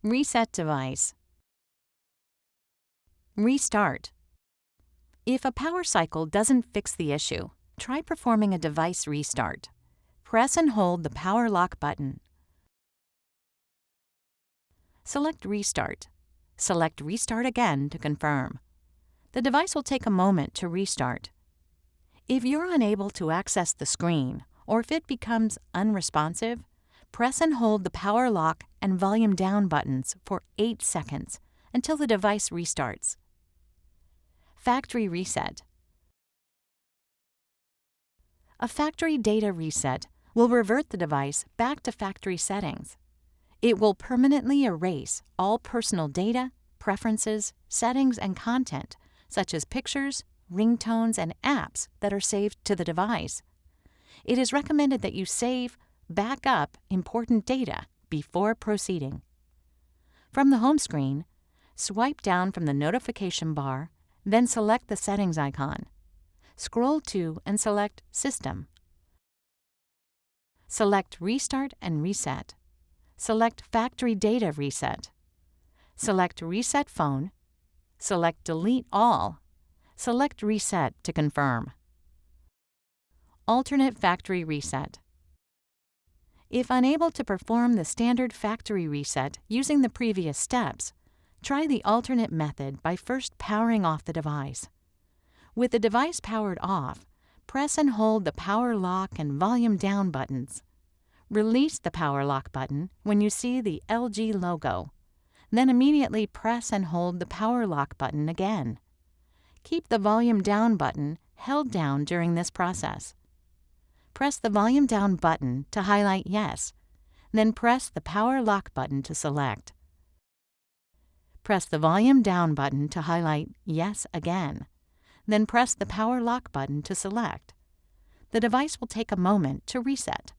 Reset device. Restart. If a power cycle doesn't fix the issue, try performing a device restart. Press and hold the power lock button. Select Restart. Select Restart again to confirm. The device will take a moment to restart. If you're unable to access the screen, or if it becomes unresponsive, press and hold the power lock and volume down buttons for 8 seconds until the device restarts. Factory reset. A factory data reset will revert the device back to factory settings. It will permanently erase all personal data, preferences, settings, and content, such as pictures, ringtones, and apps that are saved to the device. It is recommended that you save, back up important data before proceeding. From the home screen, swipe down from the notification bar, then select the settings icon. Scroll to and select System. Select Restart and Reset. Select Factory Data Reset. Select Reset Phone. Select Delete All. Select Reset to confirm. Alternate factory reset. If unable to perform the standard factory reset using the previous steps, try the alternate method by first powering off the device. With the device powered off, press and hold the power lock and volume down buttons. Release the power lock button when you see the LG logo. Then immediately press and hold the power lock button again. Keep the volume down button held down during this process. Press the volume down button to highlight Yes, then press the power lock button to select. Press the volume down button to highlight Yes again, then press the power lock button to select. The device will take a moment to reset.